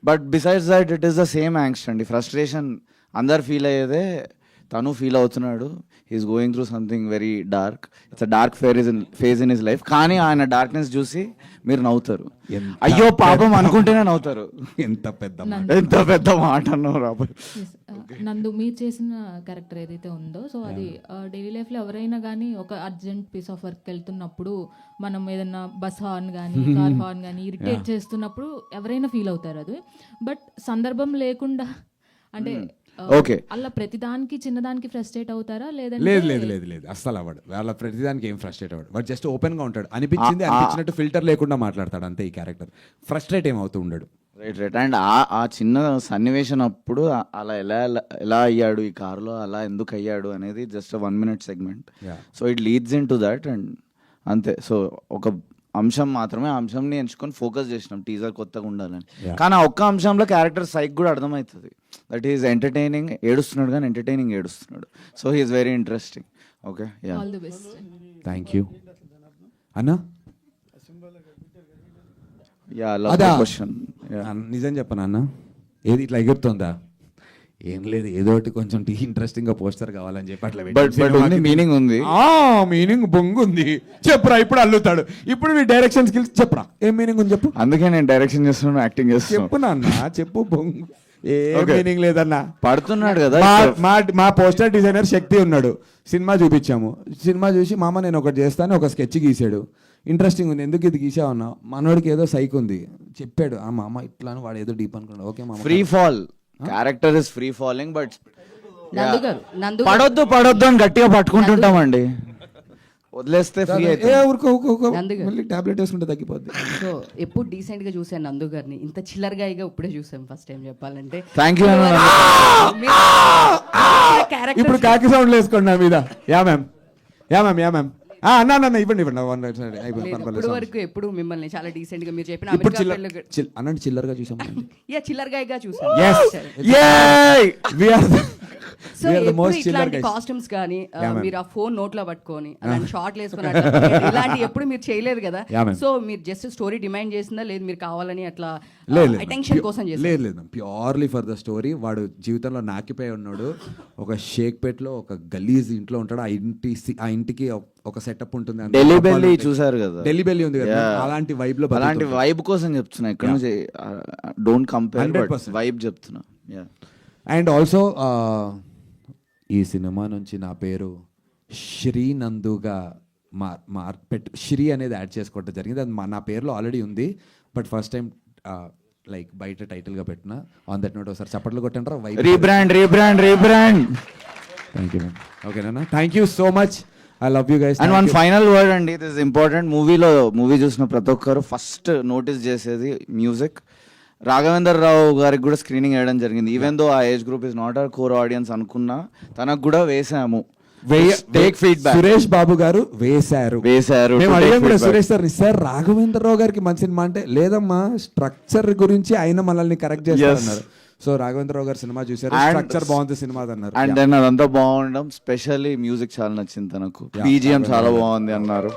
but besides that it is the same angst అండి. ఫ్రస్ట్రేషన్ అందరు ఫీల్ అయ్యేదే, తను ఫీల్ అవుతున్నాడు. He's going through something very dark. It's a dark phase in his life. కానీ ఆయన డార్క్నెస్ చూసి మీరు నవ్వుతారు, అయ్యో పాపం అనుకుంటేనే నవ్వుతారు. ఎంత పెద్ద మాట అన్నావు రాబోయ్. నందు మీరు చేసిన క్యారెక్టర్ ఏదైతే ఉందో, సో అది డైలీ లైఫ్లో ఎవరైనా కానీ ఒక అర్జెంట్ పీస్ ఆఫ్ వర్క్ వెళ్తున్నప్పుడు, మనం ఏదైనా బస్ హార్న్ కానీ కార్ హార్న్ కానీ ఇరిటేట్ చేస్తున్నప్పుడు ఎవరైనా ఫీల్ అవుతారు అది. బట్ సందర్భం లేకుండా అంటే అలా ప్రతిదానికి చిన్నదానికి ఫ్రస్ట్రేట్ అవుతారా? లేదు అస్సలు అవ్వడు. వాళ్ళ ప్రతిదానికి ఏం ఫ్రస్ట్రేట్ అవ్వడు. వాడు జస్ట్ ఓపెన్ గా ఉంటాడు. అనిపించినట్టు ఫిల్టర్ లేకుండా మాట్లాడతాడు అంతే. ఈ క్యారెక్టర్ ఫ్రస్ట్రేట్ ఏమవుతూ ఉండడు. రైట్. అండ్ ఆ చిన్న సన్నివేశం అప్పుడు అలా ఎలా అయ్యాడు ఈ కారులో, అలా ఎందుకు అయ్యాడు అనేది just 1 minute segment. So it leads in to that and అంతే. సో ఒక అంశం మాత్రమే, ఆ అంశంని ఎంచుకొని ఫోకస్ చేసినాం టీజర్ కొత్తగా ఉండాలని. కానీ ఆ ఒక్క అంశంలో క్యారెక్టర్ సైక్ కూడా అర్థమవుతుంది. దట్ ఈస్ ఎంటర్టైనింగ్, ఏడుస్తున్నాడు కానీ ఎంటర్టైనింగ్ ఏడుస్తున్నాడు. So he's very interesting. Okay, all the best. Thank you అన్నా. యా లవ్ అదా క్వశ్చన్. నిజం చెప్పనా అన్న, ఏది ఇట్లా ఎగురుతుందా? ఏం లేదు, ఏదో ఒకటి కొంచెం ఇంట్రెస్టింగ్ గా పోస్టర్ కావాలని చెప్పి అట్లా బట్ మీనింగ్ ఉంది. మీనింగ్ బొంగు ఉంది. చెప్పురా, ఇప్పుడు అల్లుతాడు. ఇప్పుడు మీ డైరెక్షన్ స్కిల్స్ చెప్పురా, ఏం మీనింగ్ ఉంది చెప్పు. అందుకే నేను డైరెక్షన్ చేస్తున్నాను, యాక్టింగ్ చేస్తున్నాను. చెప్పు నాన్న, చెప్పు. బొంగు ఏ మీనింగ్ లేదన్నా. పడుతున్నాడు కదా. మా పోస్టర్ డిజైనర్ శక్తి ఉన్నాడు, సినిమా చూపించాము. సినిమా చూసి మామ నేను ఒకటి చేస్తాను, ఒక స్కెచ్ గీసాడు. ఇంట్రెస్టింగ్ ఉంది, ఎందుకు ఇది గీసావన్నా? మనోడికి ఏదో సైక్ ఉంది చెప్పాడు. ఆ మామ ఇట్లా వాడు ఏదో డీప్ అనుకున్నాడు. ఓకే మామ, free fall character is free falling, but నందు పడొద్దు అని గట్టిగా పట్టుకుంటుంటామండి. వదిలేస్తే ఫ్రీ అయితే మళ్ళీ టాబ్లెట్ వేసుకుంటే తగ్గిపోద్ది. సో ఎప్పుడు డీసెంట్ గా చూసాను నందు గారిని, ఇంత చిల్లర్ గాయిగా ఇప్పుడే చూసాం ఫస్ట్ టైం చెప్పాలంటే. Thank you. ఇప్పుడు కాకి సౌండ్ వేసుకోండి నా మీద. యా మ్యామ్ అన్న ఇవ్వండి. ఇప్పుడు వరకు ఎప్పుడు మిమ్మల్ని చాలా డీసెంట్ గా మీరు చెప్పిన అన్నట్టు చిల్లర్ గా చూసాం. చిల్లర్ గాయిగా చూసాం. సో ఎప్పుడు ఇట్లాంటి కాస్ట్యూమ్స్ కానీ మీరు ఆ ఫోన్ నోట్లో పట్టుకొని అలాంటి షార్ట్లు వేసుకొని ఇలాంటి ఎప్పుడు మీరు చేయలేదు కదా. సో మీరు జస్ట్ స్టోరీ డిమాండ్ చేసిందా, లేదు మీరు కావాలని అట్లా అటెన్షన్ కోసం చేశారు? లేదు ప్యూర్లీ ఫర్ ద స్టోరీ. వాడు జీవితంలో నాకిపోయి ఉన్నాడు. ఒక షేక్పేట్లో ఒక గలీజ్ ఇంట్లో ఉంటాడు. ఆ ఇంటికి ఒక సెటప్ ఉంటుంది. ఢిల్లీ బెల్లి చూసారు కదా, ఢిల్లీ బెల్లి ఉంది కదా, అలాంటి వైబ్ లో, అలాంటి వైబ్ కోసం చెప్తున్నా. ఇక్కడ నుంచి డోంట్ కంపేర్, 100% వైబ్ చెప్తున్నా. అండ్ ఆల్సో ఈ సినిమా నుంచి నా పేరు శ్రీనందుగా శ్రీ అనేది యాడ్ చేసుకోవడం జరిగింది. అది నా పేరులో ఆల్రెడీ ఉంది, బట్ ఫస్ట్ టైం లైక్ బయట టైటిల్ గా పెట్టిన. ఆన్ దట్ నోట్ ఒకసారి చప్పట్లు కొట్టంటారా? రీబ్రాండ్. Thank you ma'am. ఓకేనా, thank you so much. I love you guys. And one final word అండి, ఇట్ ఇస్ ఇంపార్టెంట్. మూవీ చూసిన ప్రతి ఒక్కరు ఫస్ట్ నోటీస్ చేసేది మ్యూజిక్. రాఘవేందర్ రావు గారికి కూడా స్క్రీనింగ్ వేయడం జరిగింది. Even though a age group is not our core audience అనుకున్నా, తనకు కూడా వేసాము. Take feedback. సురేష్ బాబు గారు వేశారు. సురేష్ సార్ రాఘవేంద్ర రావు గారికి మంచి సినిమా అంటే, లేదమ్మా స్ట్రక్చర్ గురించి ఆయన మనల్ని కరెక్ట్ చేస్తున్నారు. సో రాఘవేంద్రరావు గారు సినిమా చూసారు, స్ట్రక్చర్ బాగుంది సినిమా అన్నారు. అండ్ దెన్ అదంతా బాగుండడం, స్పెషల్లీ మ్యూజిక్ చాలా నచ్చింది తనకు. బీజిఎం చాలా బాగుంది అన్నారు.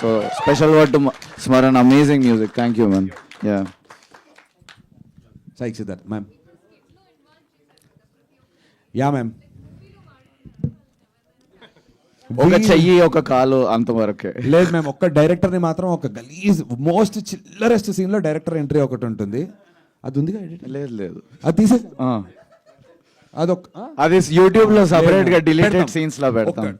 So special word to Smaran, amazing music. Thank you ma'am. Yeah psych Siddharth ma'am. Yeah ma'am. ఒక చెయ్యి ఒక కాలు అంతవరకే. లేదు మ్యామ్, ఒక్క డైరెక్టర్ ని మాత్రం ఒక గలీజ్ మోస్ట్ చిల్లరెస్ట్ సీన్ లో డైరెక్టర్ ఎంట్రీ ఒకటి ఉంటుంది. అది ఉంది. లేదు అది తీసే అది యూట్యూబ్ లో సెపరేట్ గా డిలీటెడ్ సీన్స్ లో పెడతాం.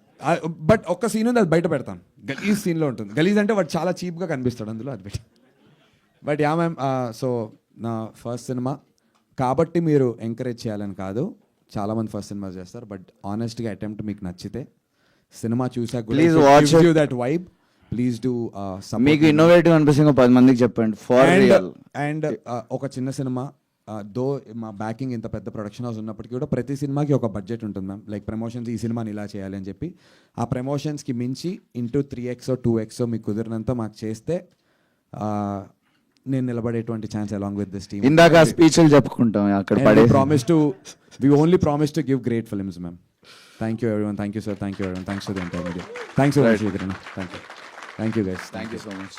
బట్ ఒక్క సీన్ ఉంది, అది బయట పెడతాం. గలీజ్ సీన్ లో ఉంటుంది. గలీజ్ అంటే వాడు చాలా చీప్ గా కనిపిస్తాడు అందులో, అది పెట్టి. బట్ యా మ్యామ్, సో నా ఫస్ట్ సినిమా కాబట్టి మీరు ఎంకరేజ్ చేయాలని కాదు, చాలా మంది ఫస్ట్ సినిమా చేస్తారు. బట్ ఆనెస్ట్ గా అటెంప్ట్ మీకు నచ్చితే సినిమా చూసాక please watch that vibe. Please do మీకు ఇన్నోవేటివ్ అనిపిస్తుంది 10 మందికి చెప్పండి. For real. అండ్ ఒక చిన్న సినిమా దో మా బ్యాకింగ్ ఇంత పెద్ద ప్రొడక్షన్ హౌస్ ఉన్నప్పటికీ కూడా ప్రతి సినిమాకి ఒక బడ్జెట్ ఉంటుంది మ్యామ్. లైక్ ప్రమోషన్స్, ఈ సినిమాని ఇలా చేయాలి అని చెప్పి ఆ ప్రమోషన్స్కి మించి ఇంటూ 3x 2x మీకు కుదిరినంత మాకు చేస్తే నేను నిలబడేటువంటి chance along with this team. ఇందాక స్పీచ్లు చెప్పుకుంటాం అక్కడ. We only promise to give great films, ma'am. Thank you everyone. Thank you sir. Thank you everyone. Thanks to the entire media. Thanks so much, Sridharana. Thank you. Thank you guys. Thank you so much.